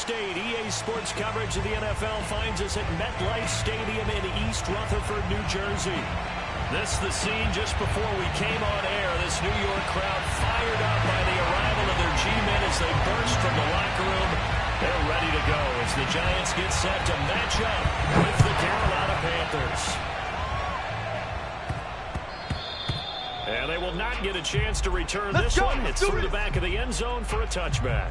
State. EA Sports coverage of the NFL finds us at MetLife Stadium in East Rutherford, New Jersey. This is the scene just before we came on air. This New York crowd fired up by the arrival of their G-men as they burst from the locker room. They're ready to go as the Giants get set to match up with the Carolina Panthers. And they will not get a chance to return this one. It's through the back of the end zone for a touchback.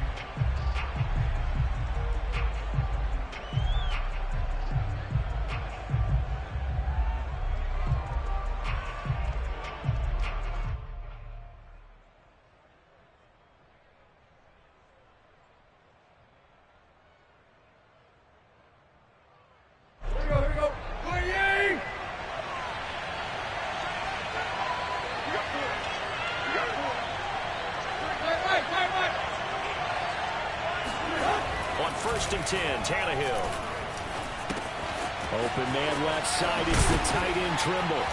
First and 10, Tannehill. Open man left side, it's the tight end Trimble.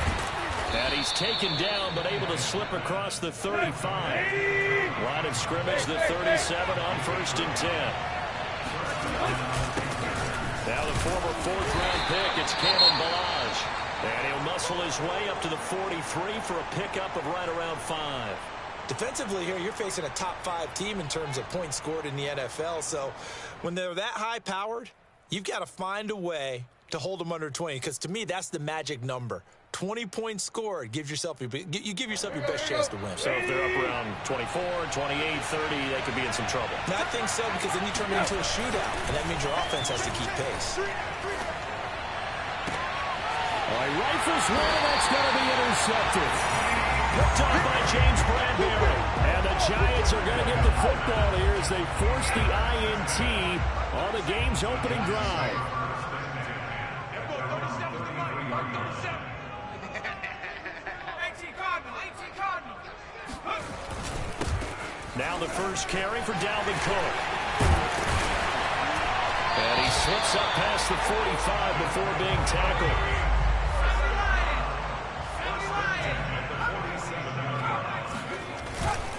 And he's taken down, but able to slip across the 35. Line of scrimmage, the 37 on first and 10. Now the former fourth-round pick, it's Kalen Ballage. And he'll muscle his way up to the 43 for a pickup of right around 5. Defensively here, you're facing a top-5 team in terms of points scored in the NFL. So when they're that high-powered, you've got to find a way to hold them under 20. Because to me, that's the magic number. 20 points scored gives yourself you give yourself your best chance to win. So if they're up around 24, 28, 30, they could be in some trouble. No, I think so, because then you turn it into a shootout, and that means your offense has to keep pace. All right, rifles one, that's going to be intercepted. Picked up by James Bradbury. And the Giants are going to get the football here as they force the INT on the game's opening drive. Now the first carry for Dalvin Cook. And he slips up past the 45 before being tackled.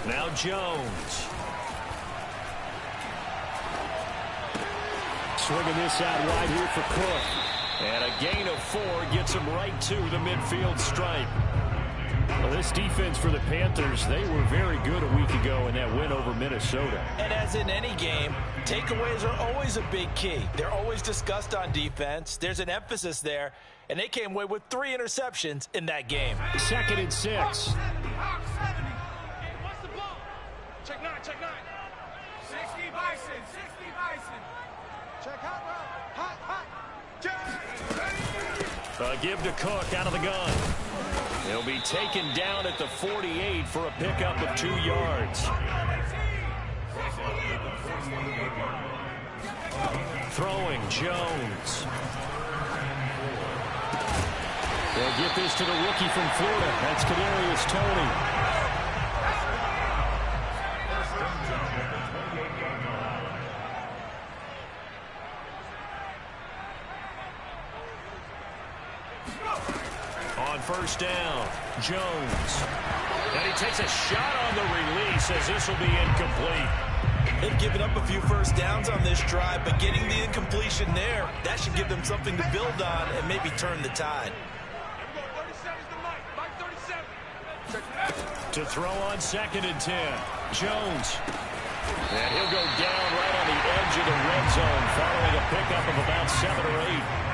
Now Jones. Swinging this out wide here for Cook. And a gain of 4 gets him right to the midfield stripe. Well, this defense for the Panthers, they were very good a week ago in that win over Minnesota. And as in any game, takeaways are always a big key. They're always discussed on defense. There's an emphasis there. And they came away with 3 interceptions in that game. 2nd and 6. Check 9, check 9. 60 Bison, 60 Bison. Check hot, bro. Hot. Give to Cook out of the gun. He'll be taken down at the 48 for a pickup of 2 yards. Throwing Jones. They'll get this to the rookie from Florida. That's Kadarius Toney. First down, Jones. And he takes a shot on the release as this will be incomplete. They've given up a few first downs on this drive, but getting the incompletion there, that should give them something to build on and maybe turn the tide. To throw on 2nd and 10, Jones. And he'll go down right on the edge of the red zone following a pickup of about 7 or 8.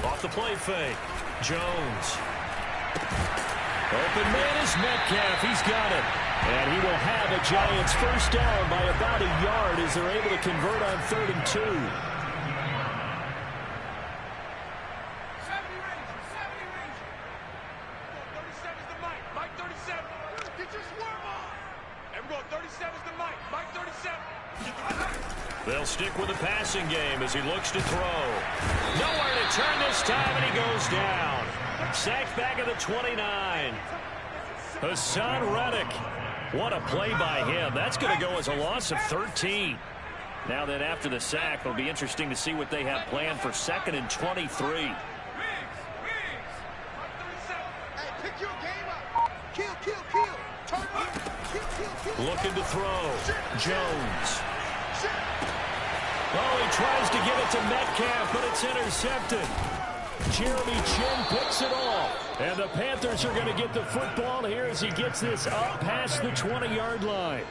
Off the play fake, Jones. Open man is Metcalf. He's got it. And he will have a Giants first down by about a yard as they're able to convert on 3rd and 2. They'll stick with the passing game as he looks to throw. Nowhere to turn this time, and he goes down. Sacked back at the 29. Hassan Reddick. What a play by him. That's going to go as a loss of 13. Now then, after the sack, it'll be interesting to see what they have planned for 2nd and 23. Looking to throw. Jones. Oh, he tries to give it to Metcalf, but it's intercepted. Jeremy Chin picks it off. And the Panthers are going to get the football here as he gets this up past the 20-yard line.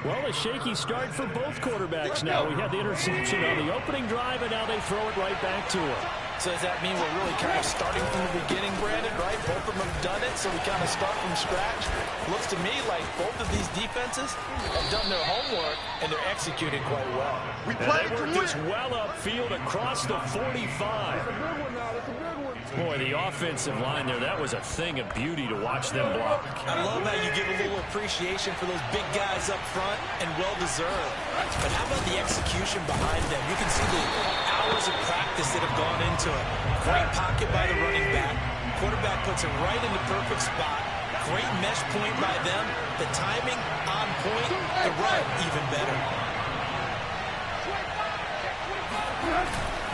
Well, a shaky start for both quarterbacks now. We had the interception on the opening drive, and now they throw it right back to him. So does that mean we're really kind of starting from the beginning, Brandon, right? Both of them have done it, so we kind of start from scratch. Looks to me like both of these defenses have done their homework, and they're executing quite well. They worked this well upfield across the 45. Boy, the offensive line there, that was a thing of beauty to watch them block. I love how you give a little appreciation for those big guys up front, and well-deserved. But how about the execution behind them? You can see the hours of practice that have gone into it. Great pocket by the running back. Quarterback puts it right in the perfect spot. Great mesh point by them. The timing on point. The run even better.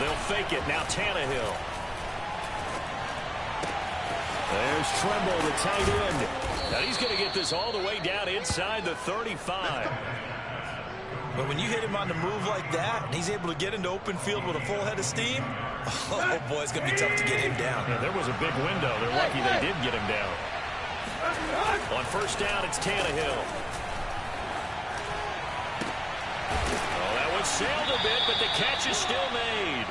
They'll fake it. Now Tannehill. There's Tremble, the tight end. Now he's going to get this all the way down inside the 35. But when you hit him on the move like that, and he's able to get into open field with a full head of steam, oh boy, it's going to be tough to get him down. Yeah, there was a big window. They're lucky they did get him down. On first down, it's Tannehill. Oh, that one sailed a bit, but the catch is still made.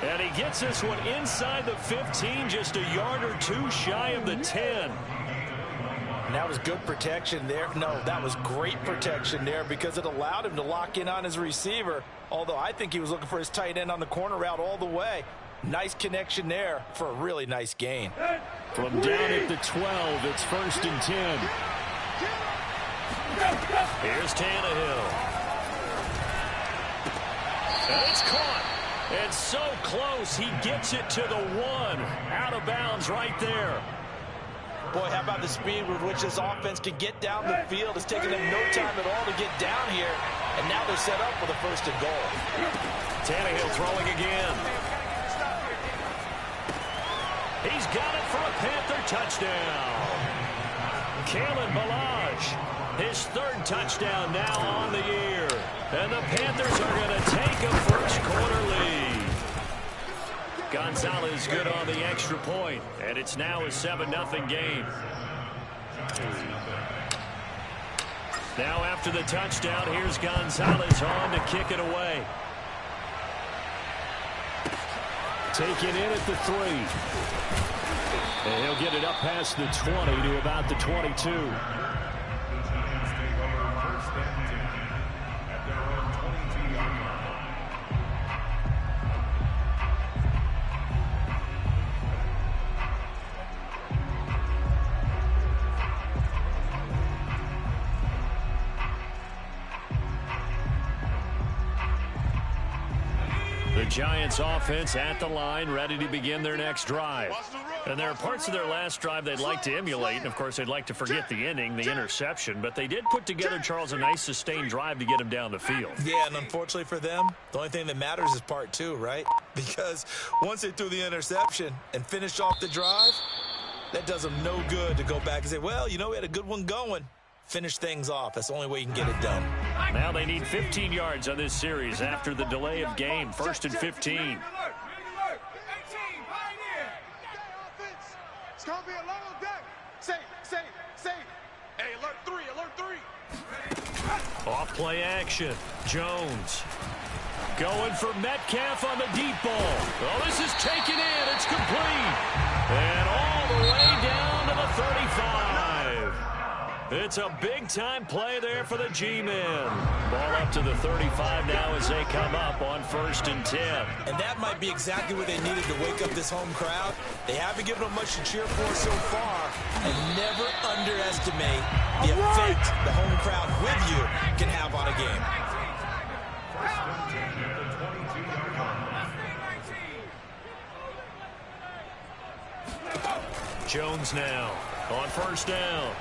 And he gets this one inside the 15, just a yard or two shy of the 10. And that was good protection there. No, that was great protection there because it allowed him to lock in on his receiver, although I think he was looking for his tight end on the corner route all the way. Nice connection there for a really nice gain. From down at the 12, it's 1st and 10. Here's Tannehill. And it's caught. It's so close, he gets it to the 1. Out of bounds right there. Boy, how about the speed with which this offense can get down the field? It's taken them no time at all to get down here, and now they're set up for the 1st and goal. Tannehill throwing again. He's got it for a Panther touchdown. Kalen Ballage, his 3rd touchdown now on the year. And the Panthers are going to take a first-quarter lead. Gonzalez good on the extra point, and it's now a 7-0 game. Now after the touchdown, here's Gonzalez on to kick it away. Taken in at the 3. And he'll get it up past the 20 to about the 22. The Giants offense at the line, ready to begin their next drive. And there are parts of their last drive they'd like to emulate, and of course they'd like to forget the inning, the interception, but they did put together, Charles, a nice sustained drive to get him down the field. Yeah, and unfortunately for them, the only thing that matters is part 2, right? Because once they threw the interception and finished off the drive, that does them no good to go back and say, well, you know, we had a good one going. Finish things off. That's the only way you can get it done. Now they need 15 yards on this series after the delay of game. 1st and 15. It's going to be a long day. Say. Hey, alert 3. Off play action. Jones going for Metcalf on the deep ball. Oh, this is taken in. It's complete. And all the way down to the 35. It's a big-time play there for the G-men. Ball up to the 35 now as they come up on 1st and 10. And that might be exactly what they needed to wake up this home crowd. They haven't given them much to cheer for so far. And never underestimate the effect the home crowd with you can have on a game. Jones now on 1st down.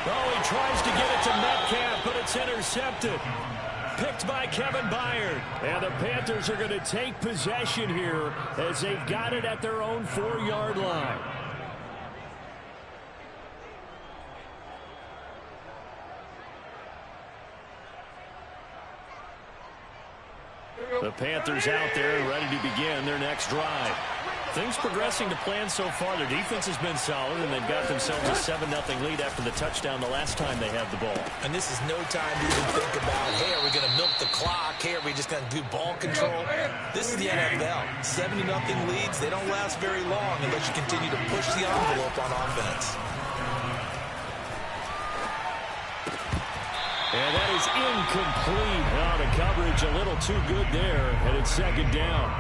Oh, he tries to get it to Metcalf, but it's intercepted. picked by Kevin Byard. And the Panthers are going to take possession here as they've got it at their own 4-yard line. The Panthers out there and ready to begin their next drive. Things progressing to plan so far. Their defense has been solid, and they've got themselves a 7-0 lead after the touchdown the last time they had the ball. And this is no time to even think about, hey, are we going to milk the clock? Hey, are we just going to do ball control? This is the NFL. 70-0 leads, they don't last very long unless you continue to push the envelope on offense. And that is incomplete. Oh, the coverage a little too good there, and it's second down.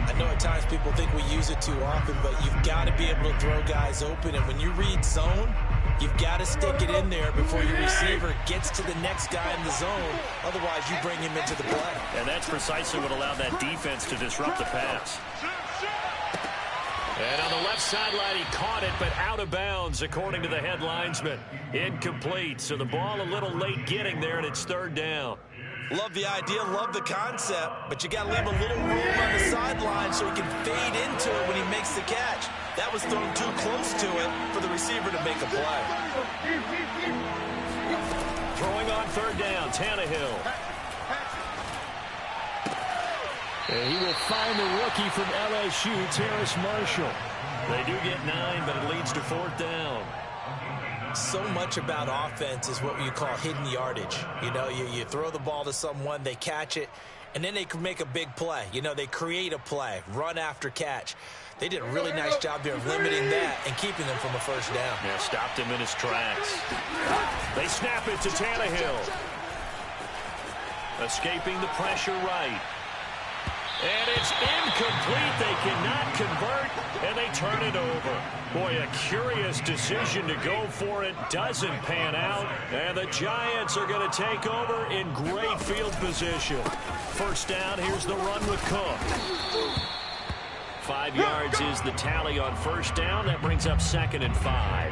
I know at times people think we use it too often, but you've got to be able to throw guys open. And when you read zone, you've got to stick it in there before your receiver gets to the next guy in the zone. Otherwise, you bring him into the play. And that's precisely what allowed that defense to disrupt the pass. And on the left sideline, he caught it, but out of bounds, according to the head linesman. Incomplete, so the ball a little late getting there, and it's third down. Love the idea, love the concept, but you got to leave a little room on the sideline so he can fade into it when he makes the catch. That was thrown too close to it for the receiver to make a play. Throwing on third down, Tannehill. And he will find the rookie from LSU, Terrace Marshall. They do get 9, but it leads to fourth down. So much about offense is what you call hidden yardage. You know, you throw the ball to someone, they catch it, and then they can make a big play. You know, they create a play, run after catch. They did a really nice job there of limiting that and keeping them from a first down. Yeah, stopped him in his tracks. They snap it to Tannehill. Escaping the pressure right. And it's incomplete. They cannot convert, and they turn it over. Boy, a curious decision to go for it. Doesn't pan out, and the Giants are going to take over in great field position. First down, here's the run with Cook. 5 yards is the tally on first down. That brings up 2nd and 5.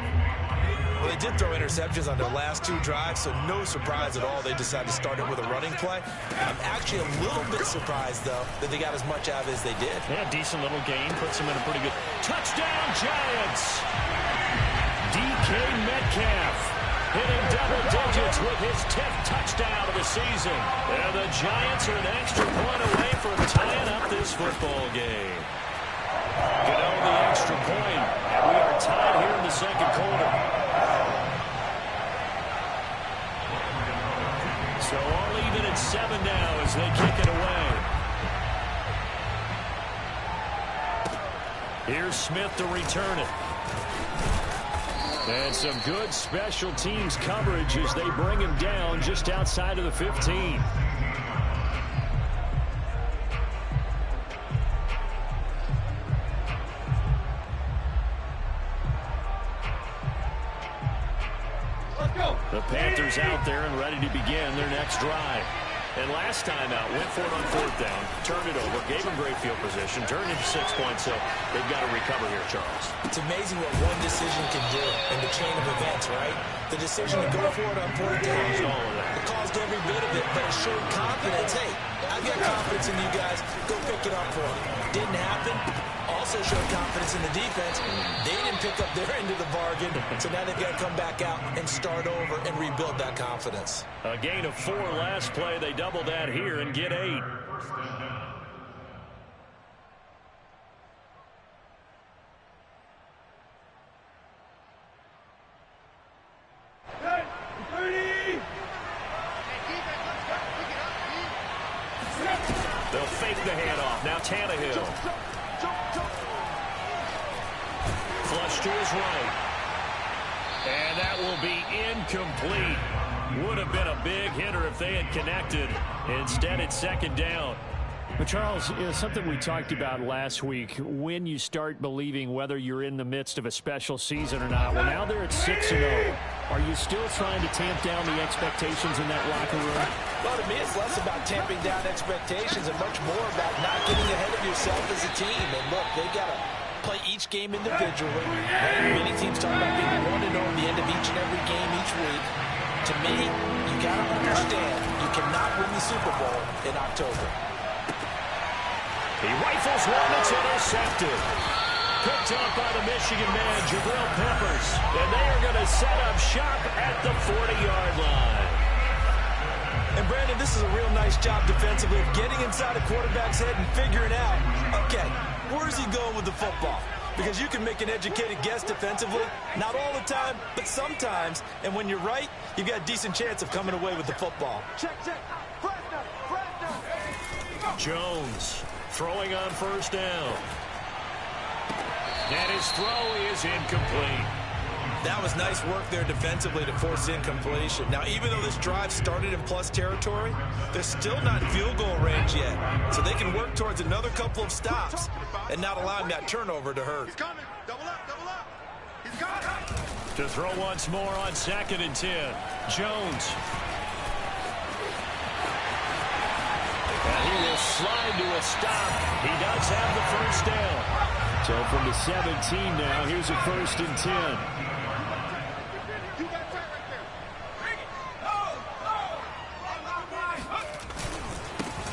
Well, they did throw interceptions on their last 2 drives, so no surprise at all they decided to start it with a running play. I'm actually a little bit surprised, though, that they got as much out of it as they did. Yeah, decent little gain. Puts them in a pretty good touchdown, Giants! DK Metcalf hitting double digits with his 10th touchdown of the season. And the Giants are an extra point away from tying up this football game. Get on the extra point, and we are tied here in the second quarter. So all even at 7 now as they kick it away. Here's Smith to return it. And some good special teams coverage as they bring him down just outside of the 15. The Panthers out there and ready to begin their next drive. And last time out, went for it on fourth down, turned it over, gave them great field position, turned into 6 points, so they've got to recover here, Charles. It's amazing what one decision can do in the chain of events, right? The decision to go for it on fourth down, it caused every bit of it, but it showed confidence. Hey, I've got confidence in you guys. Go pick it up for me. Didn't happen. Also showed confidence in the defense. They didn't pick up their end of the bargain, so now they've got to come back out and start over and rebuild that confidence. A gain of 4 last play. They double that here and get 8. They'll fake the handoff. Now Tannehill. Flush to his right. And that will be incomplete. Would have been a big hitter if they had connected. Instead, it's second down. But, Charles, something we talked about last week, when you start believing whether you're in the midst of a special season or not. Well, now they're at 6-0. Are you still trying to tamp down the expectations in that locker room? Well, to me, it's less about tamping down expectations and much more about not getting ahead of yourself as a team. And, look, they've got to play each game individually. Right? Many teams talk about being 1-0 at the end of each and every game each week. To me, you got to understand you cannot win the Super Bowl in October. He rifles one that's intercepted. Picked up by the Michigan man, Jabril Peppers. And they are going to set up shop at the 40-yard line. And, Brandon, this is a real nice job defensively of getting inside a quarterback's head and figuring out, okay, where's he going with the football? Because you can make an educated guess defensively. Not all the time, but sometimes. And when you're right, you've got a decent chance of coming away with the football. Check. Jones throwing on first down. And his throw is incomplete. That was nice work there defensively to force incompletion. Now, even though this drive started in plus territory, they're still not in field goal range yet. So they can work towards another couple of stops and not allowing that turnover to hurt. He's coming. Double up. He's got it. To throw once more on 2nd and 10. Jones. And he will slide to a stop. He does have the first down. So from the 17 now, here's a 1st and 10.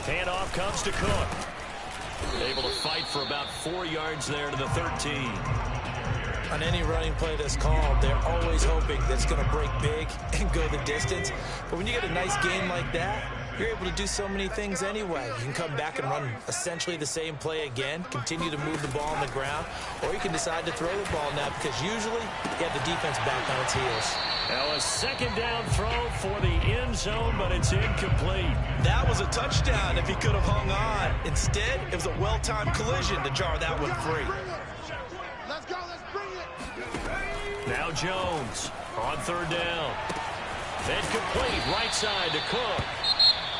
Handoff comes to Cook. Able to fight for about 4 yards there to the 13. On any running play that's called, they're always hoping that it's going to break big and go the distance. But when you get a nice game like that, you're able to do so many things anyway. You can come back and run essentially the same play again, continue to move the ball on the ground, or you can decide to throw the ball now because usually you have the defense back on its heels. Now a 2nd down throw for the end zone, but it's incomplete. That was a touchdown if he could have hung on. Instead, it was a well-timed collision to jar that one free. Let's go. Let's bring it. Now Jones on 3rd down. Incomplete, right side to Cook.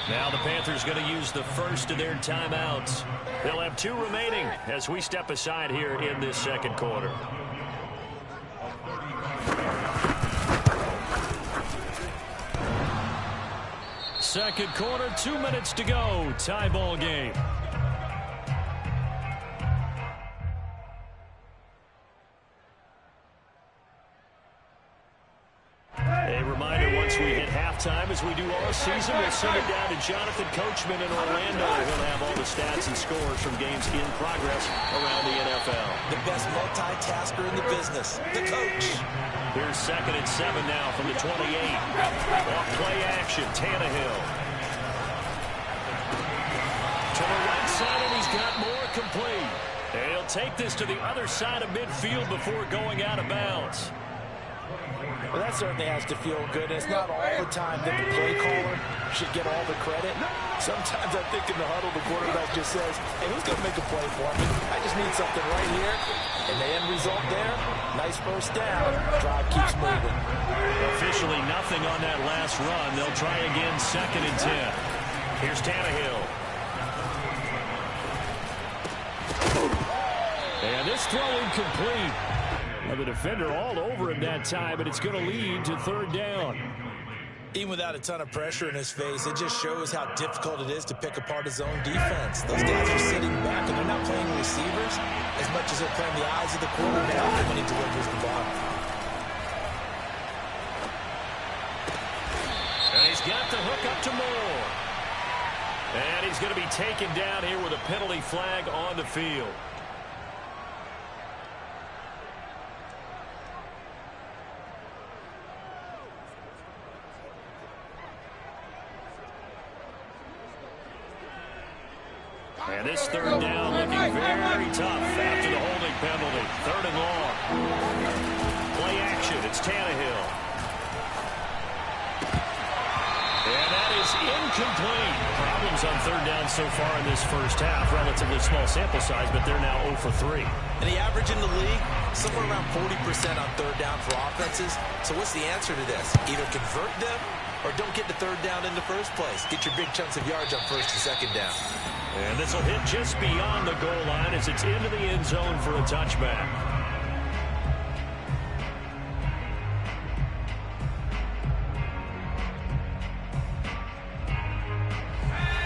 Now the Panthers going to use the first of their timeouts. They'll have 2 remaining as we step aside here in this 2nd quarter. Second quarter, 2 minutes to go. Tie ball game. A reminder, once we hit halftime, as we do all season, we'll send it down to Jonathan Coachman in Orlando. He'll have all the stats and scores from games in progress around the NFL. The best multitasker in the business, the coach. Here's 2nd and 7 now from the 28. Off play action, Tannehill. To the right side, and he's got more complete. And he'll take this to the other side of midfield before going out of bounds. Well, that certainly has to feel good. It's not all the time that the play caller should get all the credit. Sometimes I think in the huddle, the quarterback just says, hey, who's going to make a play for me? I just need something right here. And the end result there, nice first down. Drive keeps moving. Officially nothing on that last run. They'll try again 2nd and 10. Here's Tannehill. And this throw incomplete. Well, the defender all over him that time, but it's going to lead to 3rd down. Even without a ton of pressure in his face, it just shows how difficult it is to pick apart his own defense. Those guys are sitting back, and they're not playing receivers as much as they're playing the eyes of the quarterback when he delivers the ball. And he's got the hook up to Moore. And he's going to be taken down here with a penalty flag on the field. And this 3rd down looking very tough after the holding penalty. 3rd and long. Play action. It's Tannehill. And that is incomplete. Problems on 3rd down so far in this first half. Relatively small sample size, but they're now 0 for 3. And the average in the league, somewhere around 40% on 3rd down for offenses. So what's the answer to this? Either convert them or don't get the 3rd down in the first place. Get your big chunks of yards on 1st and 2nd down. And this will hit just beyond the goal line as it's into the end zone for a touchback.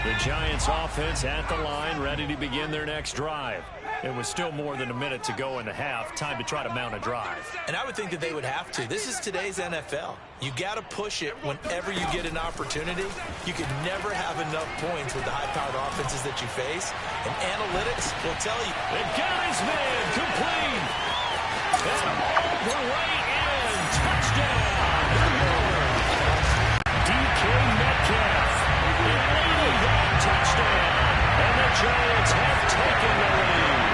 The Giants offense at the line, ready to begin their next drive. It was still more than a minute to go in the half. Time to try to mount a drive. And I would think that they would have to. This is today's NFL. You got to push it whenever you get an opportunity. You can never have enough points with the high-powered offenses that you face. And analytics will tell you. They got his man complete. And all the way in. Touchdown. DK Metcalf leading that touchdown. And the Giants have taken the lead.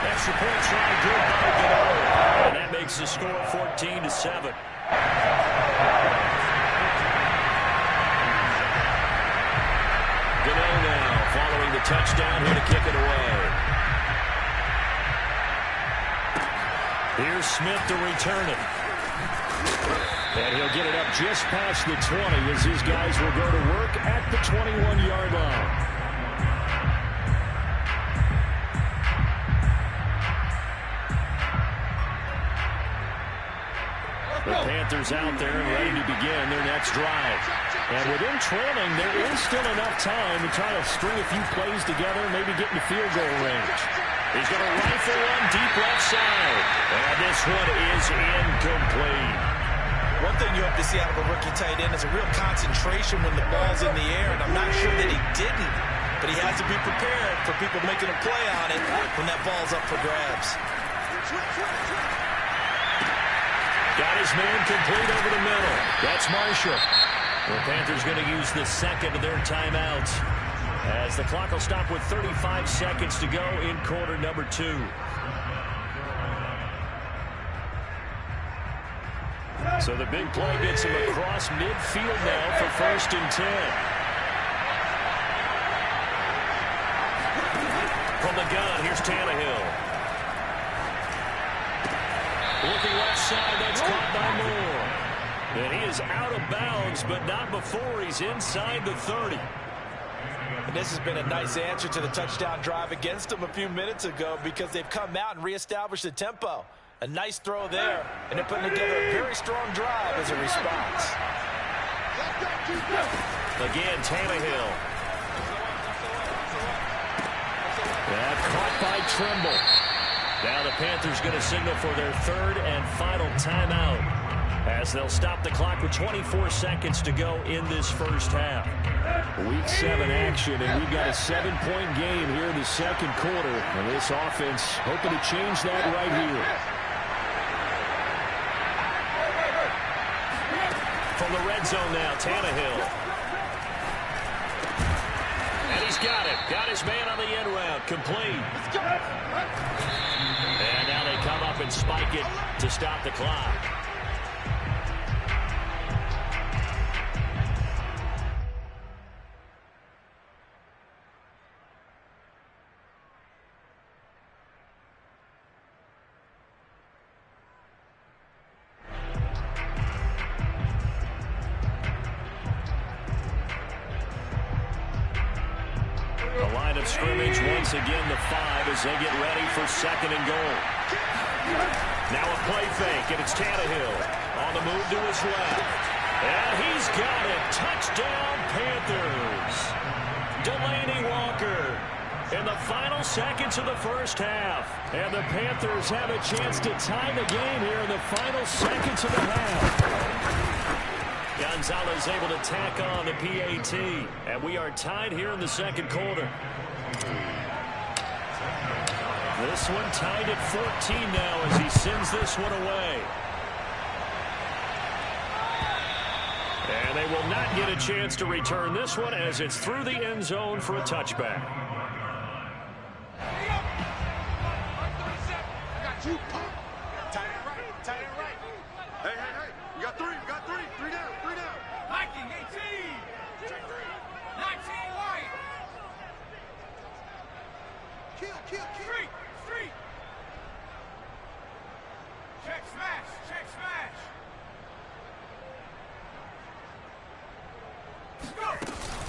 Extra point try good by Guruz. And that makes the score 14-7. Guruz now following the touchdown here to kick it away. Here's Smith to return it. And he'll get it up just past the 20 as his guys will go to work at the 21-yard line. The Panthers out there and ready to begin their next drive. And with them trailing, there is still enough time to try to string a few plays together, maybe get in the field goal range. He's going to rifle one deep left side. And this one is incomplete. One thing you hope to see out of a rookie tight end is a real concentration when the ball's in the air, and I'm not sure that he didn't, but he has to be prepared for people making a play on it when that ball's up for grabs. Got his man complete over the middle. That's Marshall. The Panthers going to use the second of their timeouts as the clock will stop with 35 seconds to go in quarter number 2. So the big play gets him across midfield now for 1st and 10. From the gun, here's Tannehill. Looking left side, that's caught by Moore. And he is out of bounds, but not before he's inside the 30. And this has been a nice answer to the touchdown drive against them a few minutes ago because they've come out and reestablished the tempo. A nice throw there, and they're putting together a very strong drive as a response. Again, Tannehill. That caught by Trimble. Now the Panthers going to signal for their 3rd and final timeout as they'll stop the clock with 24 seconds to go in this first half. Week 7 action, and we've got a 7-point game here in the second quarter. And this offense hoping to change that right here. From the red zone now, Tannehill. And he's got it. Got his man on the end route. Complete. And now they come up and spike it to stop the clock. Scrimmage once again the 5 as they get ready for 2nd and goal. Now a play fake, and it's Tannehill on the move to his left. And he's got it. Touchdown, Panthers. Delaney Walker in the final seconds of the first half. And the Panthers have a chance to tie the game here in the final seconds of the half. Gonzalez able to tack on the PAT. And we are tied here in the second quarter. This one tied at 14 now as he sends this one away. And they will not get a chance to return this one as it's through the end zone for a touchback.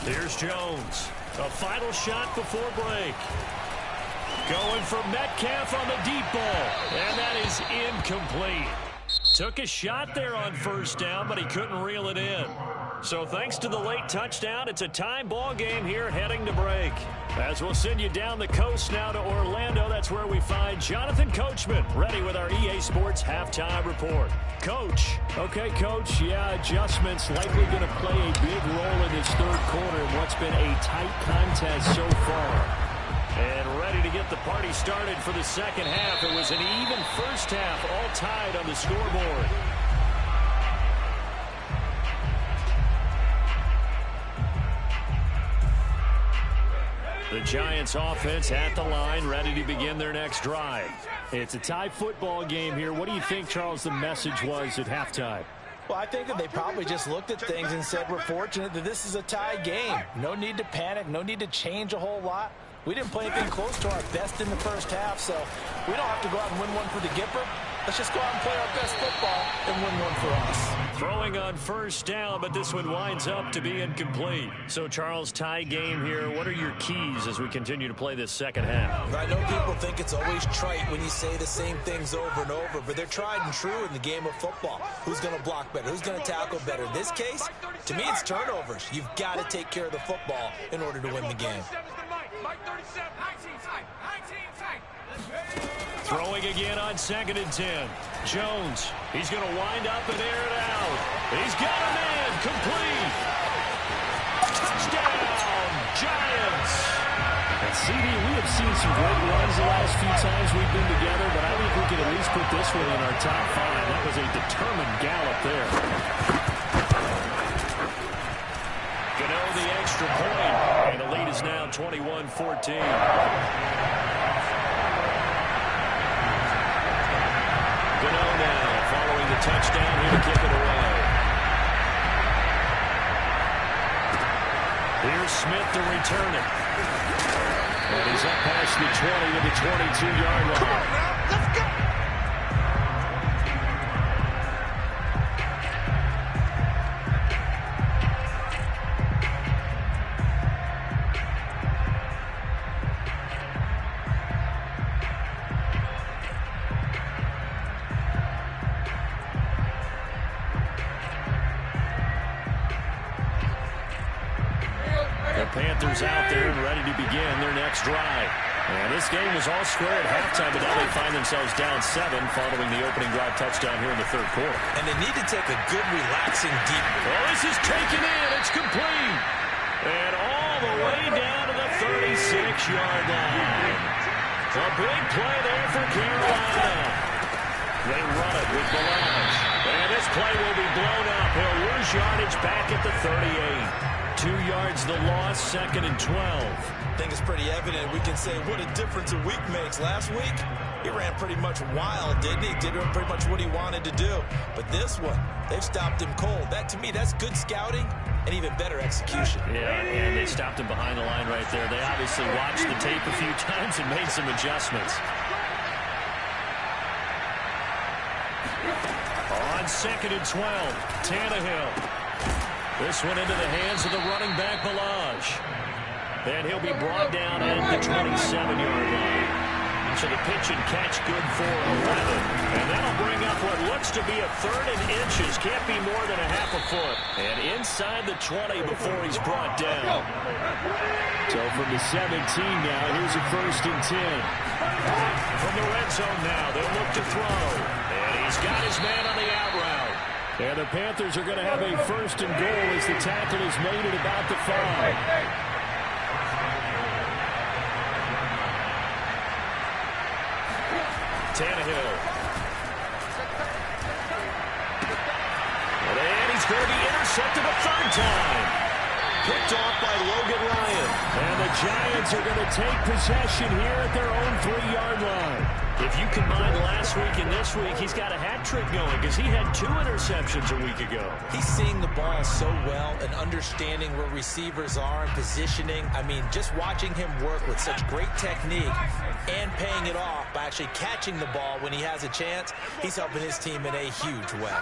Here's Jones. A final shot before break. Going for Metcalf on the deep ball. And that is incomplete. Took a shot there on 1st down, but he couldn't reel it in. So thanks to the late touchdown, it's a tie ball game here heading to break. As we'll send you down the coast now to Orlando, that's where we find Jonathan Coachman ready with our EA Sports halftime report. Coach. Okay, Coach. Yeah, adjustments likely going to play a big role in this third quarter in what's been a tight contest so far. And ready to get the party started for the second half. It was an even first half, all tied on the scoreboard. The Giants offense at the line, ready to begin their next drive. It's a tie football game here. What do you think, Charles, the message was at halftime? Well, I think that they probably just looked at things and said, we're fortunate that this is a tie game. No need to panic, no need to change a whole lot. We didn't play anything close to our best in the first half, so we don't have to go out and win one for the Gipper. Let's just go out and play our best football and win one for us. Throwing on first down, but this one winds up to be incomplete. So, Charles, tie game here. What are your keys as we continue to play this second half? I know people think it's always trite when you say the same things over and over, but they're tried and true in the game of football. Who's going to block better? Who's going to tackle better? In this case, to me, it's turnovers. You've got to take care of the football in order to win the game. Throwing again on 2nd and 10. Jones, he's going to wind up and air it out. He's got a man, complete. Touchdown, Giants. And CD, we have seen some great runs the last few times we've been together, but I think we can at least put this one in our top 5. That was a determined gallop there. Gano the extra point, and the lead is now 21-14. Following the touchdown, here to kick it away. Here's Smith to return it. And he's up past the 20 to the 22-yard line. Come on now, let's go! Panthers out there and ready to begin their next drive. And this game was all square at halftime, but now they find themselves down 7 following the opening drive touchdown here in the third quarter. And they need to take a good, relaxing, deep. Oh, this is taken in. It's complete. And all the way down to the 36-yard line. A big play there for Carolina. They run it with Balazs. And this play will be blown up. He'll lose yardage back at the 38. 2 yards the loss, 2nd and 12. I think it's pretty evident. We can say what a difference a week makes. Last week, he ran pretty much wild, didn't he? Did pretty much what he wanted to do. But this one, they've stopped him cold. That, to me, that's good scouting and even better execution. Yeah, and they stopped him behind the line right there. They obviously watched the tape a few times and made some adjustments. On 2nd and 12, Tannehill. This one into the hands of the running back, Balazs. And he'll be brought down at the 27-yard line. So the pitch and catch good for 11. And that'll bring up what looks to be a 3rd and inches. Can't be more than a half a foot. And inside the 20 before he's brought down. So from the 17 now, here's a 1st and 10. From the red zone now, they'll look to throw. And he's got his man on the out route. And the Panthers are going to have a 1st and goal as the tackle is made at about the 5. Tannehill. And he's going to be intercepted a 3rd time. Picked off by Logan Ryan. And the Giants are going to take possession here at their own 3-yard line. If you combine last week and this week, he's got a hat trick going because he had 2 interceptions a week ago. He's seeing the ball so well and understanding where receivers are and positioning. I mean, just watching him work with such great technique and paying it off by actually catching the ball when he has a chance, he's helping his team in a huge way.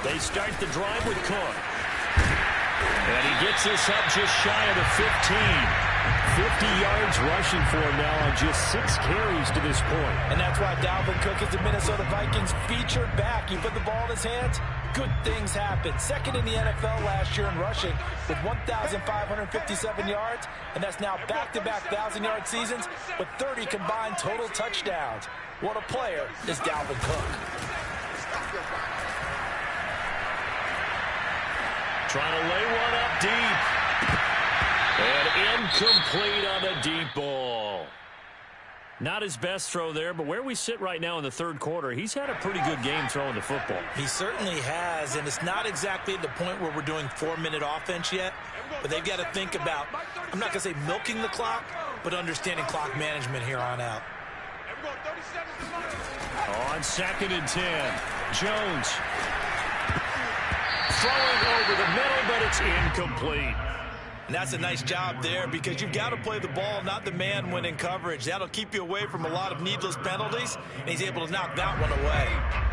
They start the drive with Cook. And he gets this up just shy of the 15. 50 yards rushing for him now on just 6 carries to this point. And that's why Dalvin Cook is the Minnesota Vikings featured back. You put the ball in his hands, good things happen. Second in the NFL last year in rushing with 1,557 yards, and that's now back-to-back 1,000-yard seasons with 30 combined total touchdowns. What a player is Dalvin Cook. Trying to lay one up deep. And incomplete on the deep ball. Not his best throw there, but where we sit right now in the third quarter, he's had a pretty good game throwing the football. He certainly has, and it's not exactly at the point where we're doing 4-minute offense yet, but they've got to think about, I'm not going to say milking the clock, but understanding clock management here on out. On 2nd and 10, Jones throwing over the middle, but it's incomplete. And that's a nice job there because you've got to play the ball, not the man when in coverage. That'll keep you away from a lot of needless penalties, and he's able to knock that one away.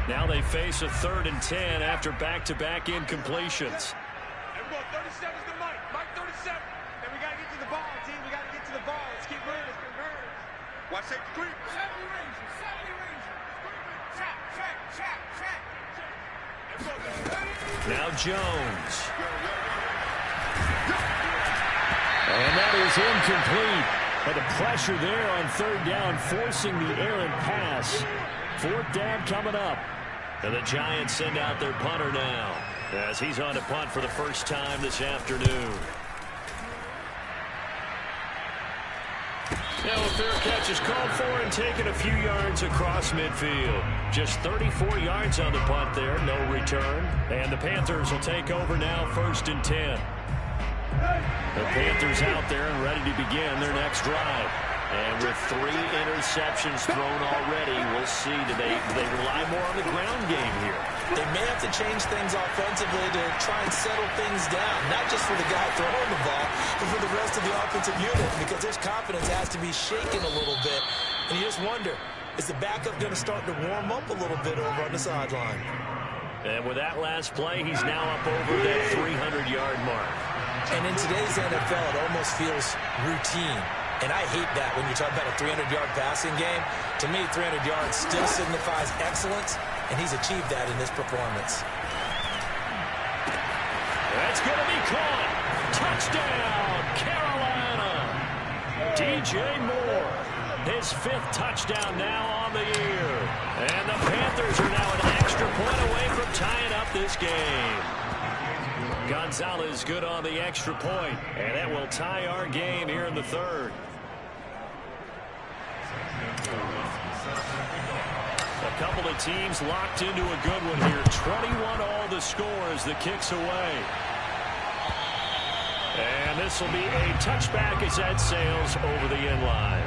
Now they face a 3rd and 10 after back-to-back incompletions. 37 is the Mike. Mike 37. And we got to get to the ball, team. We got to get to the ball. Let's keep moving. Let's converge. Watch safety creep. 70 Ranger. 70 Ranger. Check, check, check, check. Now Jones. And that is incomplete. But the pressure there on 3rd down, forcing the errant pass. 4th down coming up. And the Giants send out their punter now, as he's on to punt for the first time this afternoon. Now a fair catch is called for and taken a few yards across midfield. Just 34 yards on the punt there, no return. And the Panthers will take over now, 1st and 10. The Panthers out there and ready to begin their next drive. And with 3 interceptions thrown already, we'll see. Do they rely more on the ground game here? They may have to change things offensively to try and settle things down, not just for the guy throwing the ball, but for the rest of the offensive unit, because his confidence has to be shaken a little bit. And you just wonder, is the backup going to start to warm up a little bit over on the sideline? And with that last play, he's now up over that 300-yard mark. And in today's NFL, it almost feels routine. And I hate that when you talk about a 300-yard passing game. To me, 300 yards still signifies excellence, and he's achieved that in this performance. That's going to be caught. Touchdown, Carolina. DJ Moore, his 5th touchdown now on the year. And the Panthers are now an extra point away from tying up this game. Gonzalez good on the extra point, and that will tie our game here in the 3rd. A couple of teams locked into a good one here. 21 all the score as the kick's away. And this will be a touchback as that sails over the end line.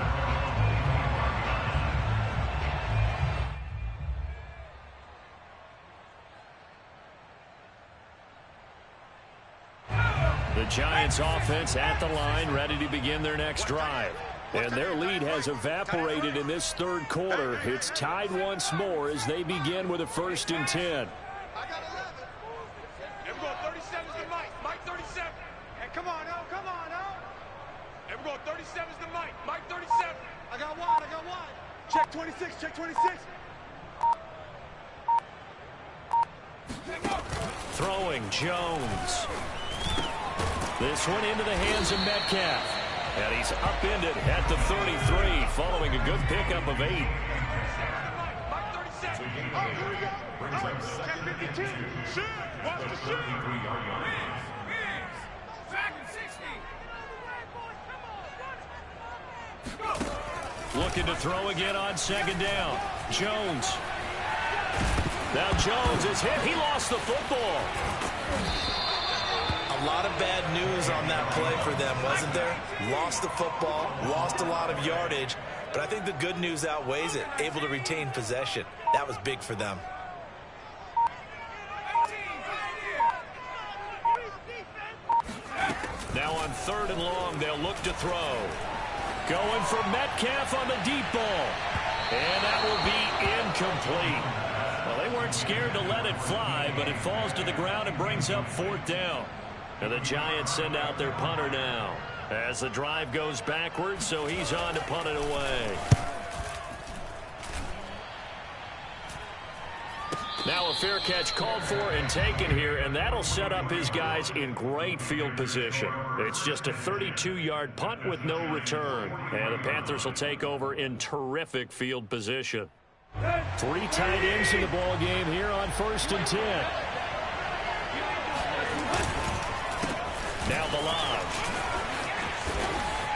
The Giants offense at the line, ready to begin their next drive. And their lead has evaporated in this 3rd quarter. It's tied once more as they begin with a 1st and 10. I got 11. And we're going 37 is the Mike. Mike 37. And come on, oh, come on, oh. And we're going 37 is the Mike. Mike 37. I got one, I got one. Check 26, check 26. Throwing Jones. This one into the hands of Metcalf. And he's upended at the 33, following a good pickup of 8. Mike 37. Oh, here we go. Oh, check 52. Shoot. Watch the shoot. Back in 60. Looking to throw again on 2nd down. Jones. Now Jones is hit. He lost the football. A lot of bad news on that play for them, wasn't there? Lost the football, lost a lot of yardage, but I think the good news outweighs it. Able to retain possession. That was big for them. Now on 3rd and long, they'll look to throw. Going for Metcalf on the deep ball. And that will be incomplete. Well, they weren't scared to let it fly, but it falls to the ground and brings up 4th down. And the Giants send out their punter now. As the drive goes backwards, so he's on to punt it away. Now a fair catch called for and taken here, and that'll set up his guys in great field position. It's just a 32-yard punt with no return, and the Panthers will take over in terrific field position. 3 tight ends in the ball game here on 1st and 10. Now Balaj.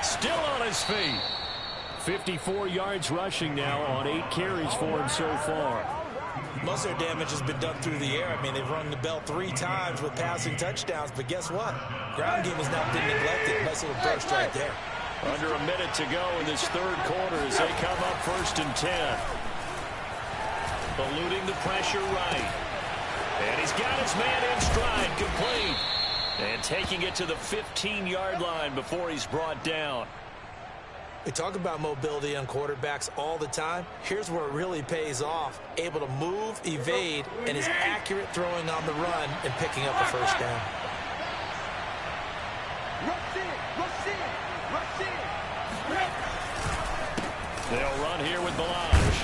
Still on his feet. 54 yards rushing now on 8 carries for him so far. Most of their damage has been done through the air. I mean, they've rung the bell 3 times with passing touchdowns, but guess what? Ground game has not been neglected. Nice little burst right there. Under a minute to go in this 3rd quarter as they come up 1st and 10. Eluding the pressure right. And he's got his man in stride, complete. And taking it to the 15-yard line before he's brought down. We talk about mobility on quarterbacks all the time. Here's where it really pays off. Able to move, evade, and is accurate throwing on the run and picking up a first down. They'll run here with Balaj.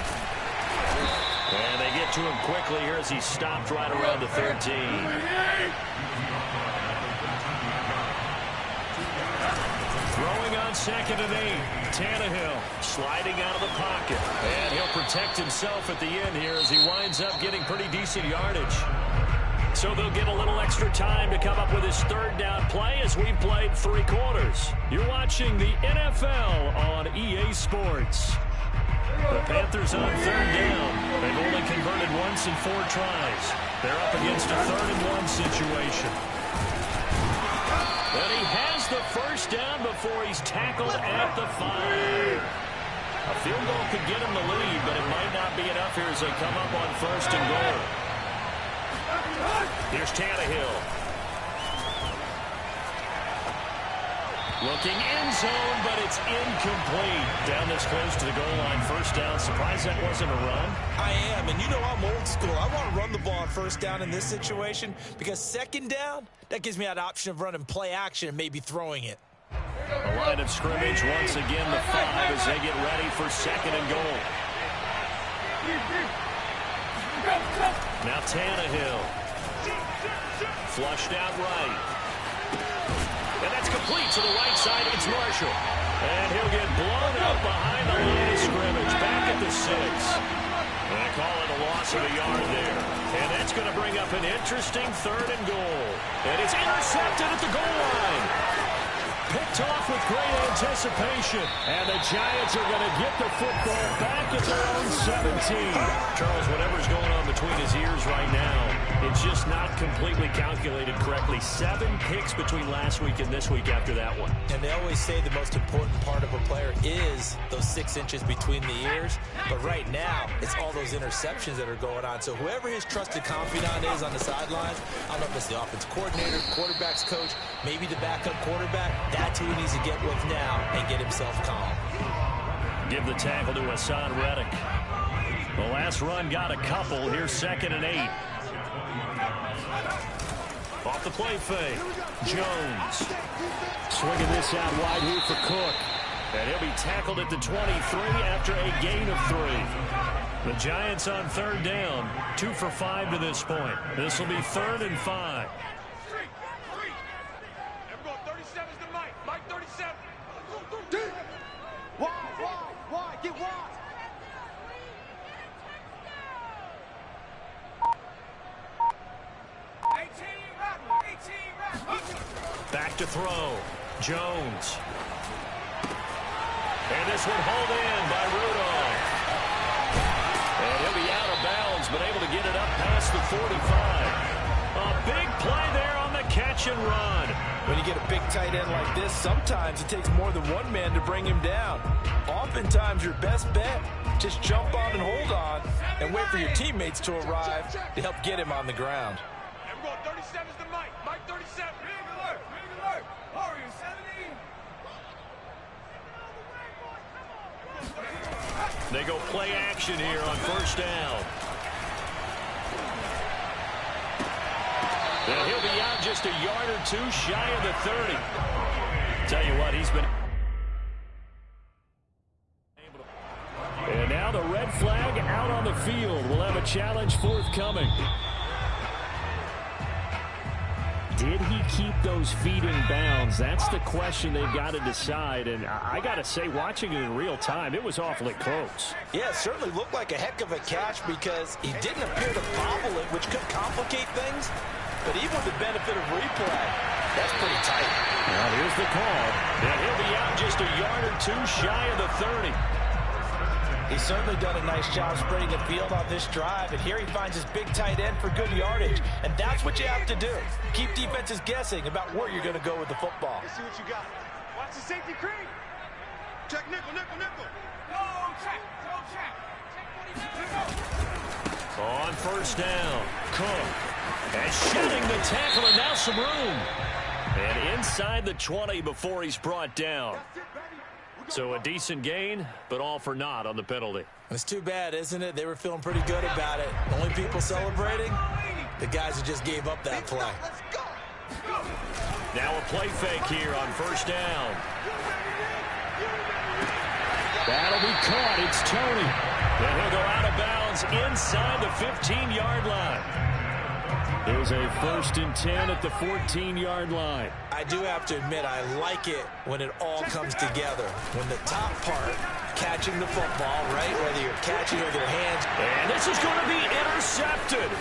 And they get to him quickly here as he's stopped right around the 13. Throwing on 2nd and 8. Tannehill sliding out of the pocket. And he'll protect himself at the end here as he winds up getting pretty decent yardage. So they'll get a little extra time to come up with his 3rd down play as we've played 3 quarters. You're watching the NFL on EA Sports. The Panthers on 3rd down. They've only converted once in 4 tries. They're up against a 3rd and 1 situation. And he has the first down before he's tackled at the 5. A field goal could get him the lead, but it might not be enough here as they come up on 1st and goal. Here's Tannehill. Looking end zone, but it's incomplete. Down this close to the goal line. First down. Surprised that wasn't a run. I am, and you know I'm old school. I want to run the ball on 1st down in this situation because 2nd down, that gives me that option of running play action and maybe throwing it. The line of scrimmage once again the 5 as they get ready for 2nd and goal. Now Tannehill. Flushed out right. And that's complete to the right side. It's Marshall. And he'll get blown up behind the line of scrimmage. Back at the 6. And I call it a loss of a yard there. And that's going to bring up an interesting 3rd and goal. And it's intercepted at the goal line. Picked off with great anticipation. And the Giants are going to get the football back at their own 17. Charles, whatever's going on between his ears right now, it's just not completely calculated correctly. 7 picks between last week and this week after that one. And they always say the most important part of a player is those 6 inches between the ears. But right now, it's all those interceptions that are going on. So whoever his trusted confidant is on the sidelines, I don't know if it's the offense coordinator, quarterback's coach, maybe the backup quarterback, that's who he needs to get with now and get himself calm. Give the tackle to Hassan Reddick. The last run got a couple. Here's 2nd and 8. Off the play fake. Jones. Swinging this out wide here for Cook. And he'll be tackled at the 23 after a gain of 3. The Giants on 3rd down. 2 for 5 to this point. This will be 3rd and 5. Back to throw. Jones. And this one hauled in by Rudolph. And he'll be out of bounds, but able to get it up past the 45. A big play there on the catch and run. When you get a big tight end like this, sometimes it takes more than one man to bring him down. Oftentimes, your best bet, just jump on and hold on and wait for your teammates to arrive to help get him on the ground. And we're going 37's the Mike. Mike 37. They go play action here on 1st down. And he'll be out just a yard or 2 shy of the 30. Tell you what, he's been... And now the red flag out on the field. We'll have a challenge forthcoming. Did he keep those feet in bounds? That's the question they've got to decide. And I got to say, watching it in real time, it was awfully close. Yeah, it certainly looked like a heck of a catch because he didn't appear to bobble it, which could complicate things. But even with the benefit of replay, that's pretty tight. Well, here's the call. And he'll be out just a yard or two shy of the 30. He's certainly done a nice job spreading the field on this drive, and here he finds his big tight end for good yardage. And that's what you have to do. Keep defenses guessing about where you're going to go with the football. Let's see what you got. Watch the safety cream. Check nickel, nickel, nickel. Go check, go check. On first down, Cook. And shedding the tackle, and now some room. And inside the 20 before he's brought down. So a decent gain, but all for naught on the penalty. It's too bad, isn't it? They were feeling pretty good about it. Only people celebrating, the guys who just gave up that play. Now a play fake here on first down. That'll be caught. It's Tony. And he'll go out of bounds inside the 15-yard line. There's a 1st and 10 at the 14-yard line. I do have to admit, I like it when it all comes together. When the top part, catching the football, right, whether you're catching it with your hands. And this is going to be intercepted.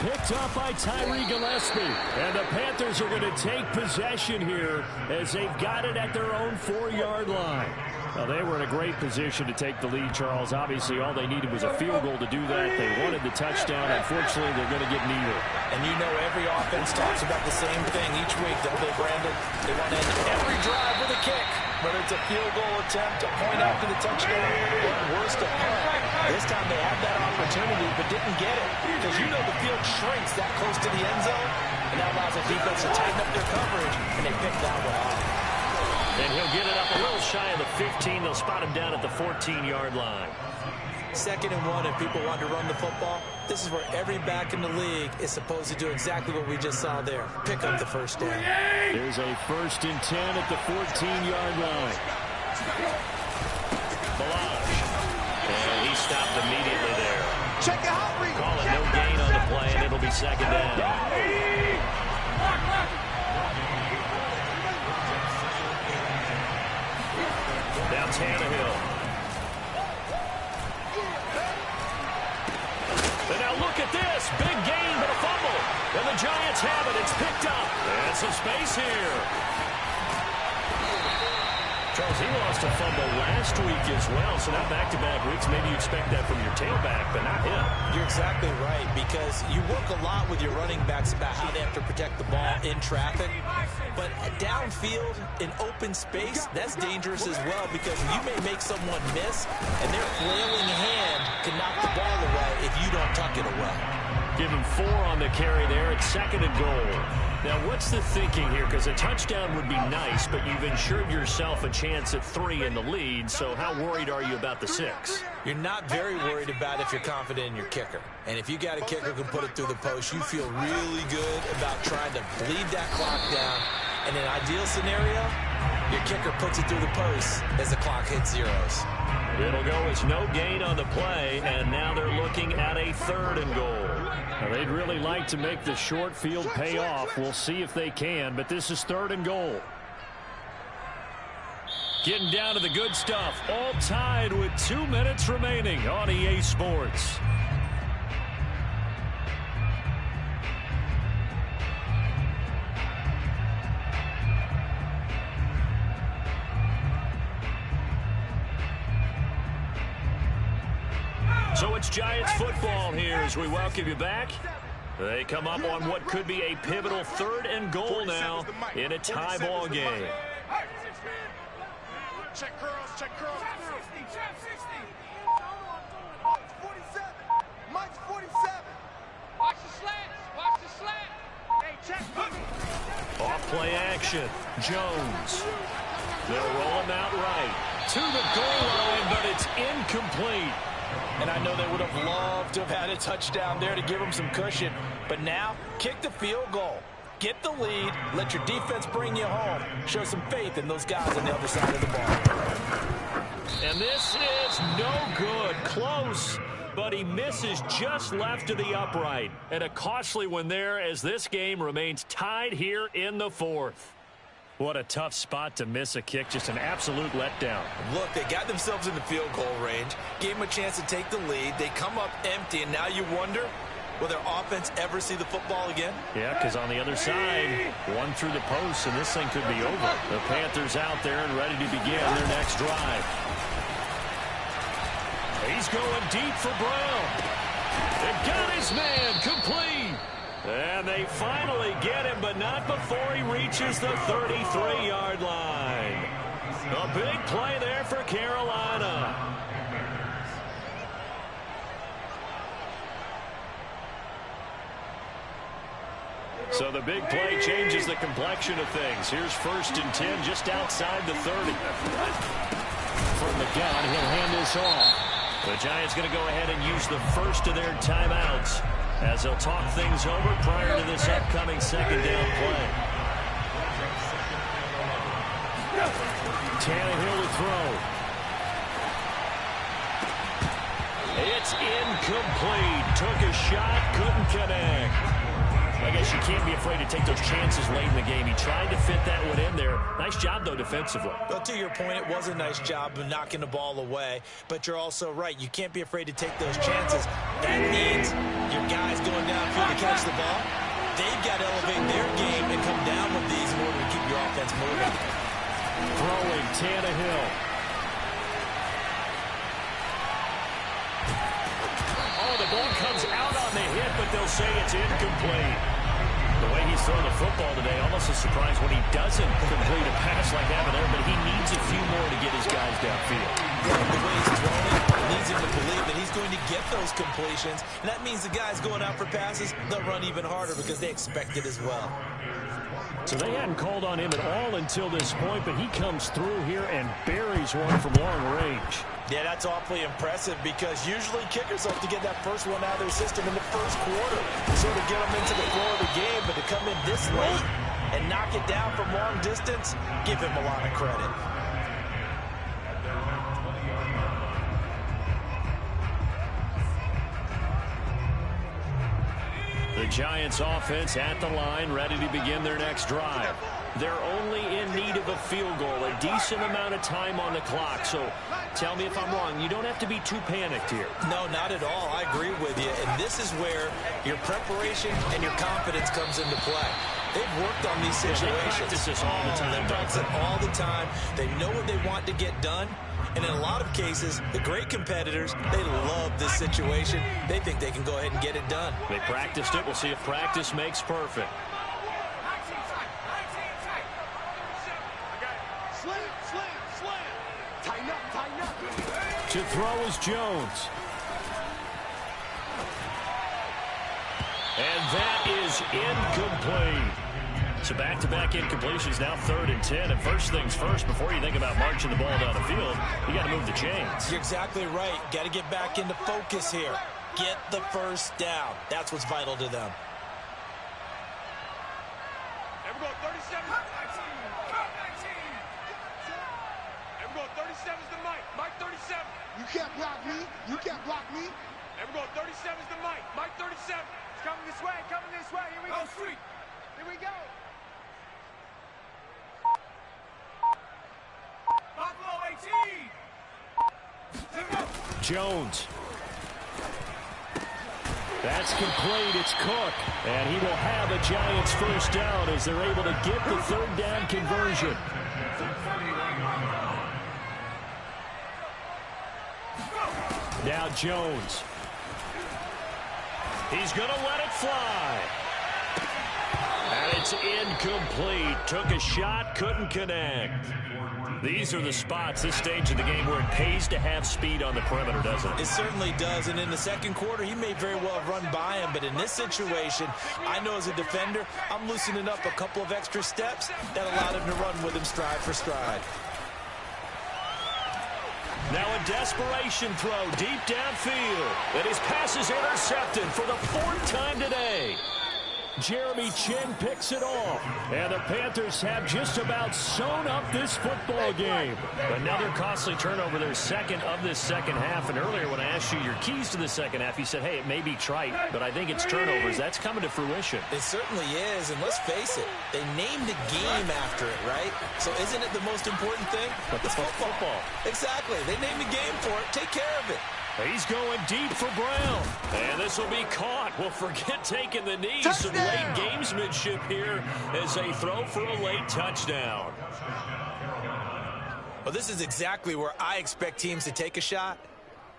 Picked up by Tyree Gillespie. And the Panthers are going to take possession here as they've got it at their own 4-yard line. Well, they were in a great position to take the lead, Charles. Obviously, all they needed was a field goal to do that. They wanted the touchdown. Unfortunately, they're going to get neither. And you know every offense talks about the same thing each week, don't they, Brandon? They want to end every drive with a kick, whether it's a field goal attempt, a point after the touchdown, or worse, a punt. This time they had that opportunity but didn't get it because you know the field shrinks that close to the end zone, and that allows the defense to tighten up their coverage, and they picked that one off. And he'll get it up a little shy of the 15. They'll spot him down at the 14-yard line. 2nd and 1, if people want to run the football, this is where every back in the league is supposed to do exactly what we just saw there. Pick up the first down. There's a 1st and 10 at the 14-yard line. Balazs. And he stopped immediately there. Check it out, Reed. Call it no gain on the play, and it'll be 2nd down. Now Tannehill. And now look at this. Big gain, but a fumble. And the Giants have it. It's picked up. And some space here. Charles, he lost a fumble last week as well. So now back-to-back weeks, maybe you expect that from your tailback, but not him. You're exactly right, because you work a lot with your running backs about how they have to protect the ball in traffic. But downfield, in open space, that's dangerous as well, because you may make someone miss, and their flailing hand can knock the ball away if you don't tuck it away. Give him 4 on the carry there. It's 2nd and goal. Now, what's the thinking here? Because a touchdown would be nice, but you've ensured yourself a chance at 3 in the lead, so how worried are you about the 6? You're not very worried about if you're confident in your kicker. And if you got a kicker who can put it through the post, you feel really good about trying to bleed that clock down. In an ideal scenario, your kicker puts it through the post as the clock hits zeros. It'll go as no gain on the play, and now they're looking at a 3rd and goal. Now, they'd really like to make the short field pay off. We'll see if they can, but this is 3rd and goal. Getting down to the good stuff. All tied with 2 minutes remaining on EA Sports. So it's Giants football here as we welcome you back. They come up on what could be a pivotal 3rd and goal now in a tie ball game. Check curls, check curls. 60. Mike's 47. Mike's 47. Watch the slants. Watch the slant. Hey, check. Off play action. Jones. They'll roll him out right to the goal line, but it's incomplete. And I know they would have loved to have had a touchdown there to give them some cushion. But now, kick the field goal. Get the lead, let your defense bring you home. Show some faith in those guys on the other side of the ball. And this is no good. Close, but he misses just left of the upright. And a costly one there as this game remains tied here in the fourth. What a tough spot to miss a kick. Just an absolute letdown. Look, they got themselves in the field goal range, gave them a chance to take the lead. They come up empty, and now you wonder, will their offense ever see the football again? Yeah, because on the other side, one through the post, and this thing could be over. The Panthers out there and ready to begin their next drive. He's going deep for Brown. They got his man complete. And they finally get him, but not before he reaches the 33-yard line. A big play there for Carolina. So the big play changes the complexion of things. Here's 1st and 10 just outside the 30. From the gun, he'll hand this off. The Giants going to go ahead and use the first of their timeouts as they'll talk things over prior to this upcoming 2nd down play. Tannehill to throw. It's incomplete. Took a shot, couldn't connect. I guess you can't be afraid to take those chances late in the game. He tried to fit that one in there. Nice job, though, defensively. Well, to your point, it was a nice job of knocking the ball away. But you're also right. You can't be afraid to take those chances. That means your guys going downfield to catch the ball, they've got to elevate their game and come down with these in order to keep your offense moving. Throwing Tannehill. Oh, the ball comes out on the hit, but they'll say it's incomplete. The way he's thrown the football today, almost a surprise when he doesn't complete a pass like that there, but he needs a few more to get his guys downfield. Yeah, the way he's throwing it leads him to believe that he's going to get those completions, and that means the guys going out for passes, they'll run even harder because they expect it as well. So they hadn't called on him at all until this point, but he comes through here and buries one from long range. Yeah, that's awfully impressive because usually kickers hope to get that first one out of their system in the first quarter to sort of get them into the flow of the game, but to come in this late and knock it down from long distance, give him a lot of credit. The Giants offense at the line, ready to begin their next drive. They're only in need of a field goal, a decent amount of time on the clock. So tell me if I'm wrong. You don't have to be too panicked here. No, not at all. I agree with you. And this is where your preparation and your confidence comes into play. They've worked on these situations. They practice this all the time. They practice it all the time. They know what they want to get done. And in a lot of cases, the great competitors, they love this situation. They think they can go ahead and get it done. They practiced it. We'll see if practice makes perfect. To throw is Jones. And that is incomplete. So back-to-back incompletions, now 3rd and 10. And first things first, before you think about marching the ball down the field, you got to move the chains. You're exactly right. Got to get back into focus here. Get the first down. That's what's vital to them. And we're going 37. And we're going 37 is the Mike. Mike 37. You can't block me. You can't block me. And we're going 37 is the Mike. Mike 37. It's coming this way. Coming this way. Here we go. Street. Here we go. Buffalo 18. Jones. That's complete. It's Cook. And he will have a Giants first down as they're able to get the 3rd down conversion. Now Jones. He's going to let it fly. And it's incomplete. Took a shot, couldn't connect. These are the spots, this stage of the game, where it pays to have speed on the perimeter, doesn't it? It certainly does, and in the second quarter, he may very well have run by him, but in this situation, I know as a defender, I'm loosening up a couple of extra steps that allowed him to run with him stride for stride. Now a desperation throw deep downfield, and his pass is intercepted for the 4th time today. Jeremy Chin picks it off. And the Panthers have just about sewn up this football game. Another costly turnover, their second of this second half. And earlier when I asked you your keys to the second half, you said, hey, it may be trite, but I think it's turnovers. That's coming to fruition. It certainly is, and let's face it, they named the game after it, right? So isn't it the most important thing? But the football. Exactly. They named the game for it. Take care of it. He's going deep for Brown. And this will be caught. Well, forget taking the knee. Some late gamesmanship here as they throw for a late touchdown. Well, this is exactly where I expect teams to take a shot.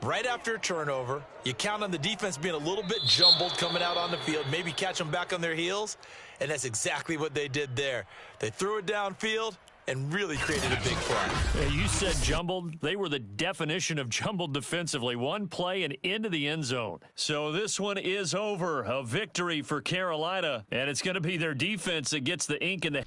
Right after a turnover, you count on the defense being a little bit jumbled coming out on the field, maybe catch them back on their heels, and that's exactly what they did there. They threw it downfield and really created a big play. Yeah, you said jumbled. They were the definition of jumbled defensively. One play and into the end zone. So this one is over. A victory for Carolina, and it's going to be their defense that gets the ink in the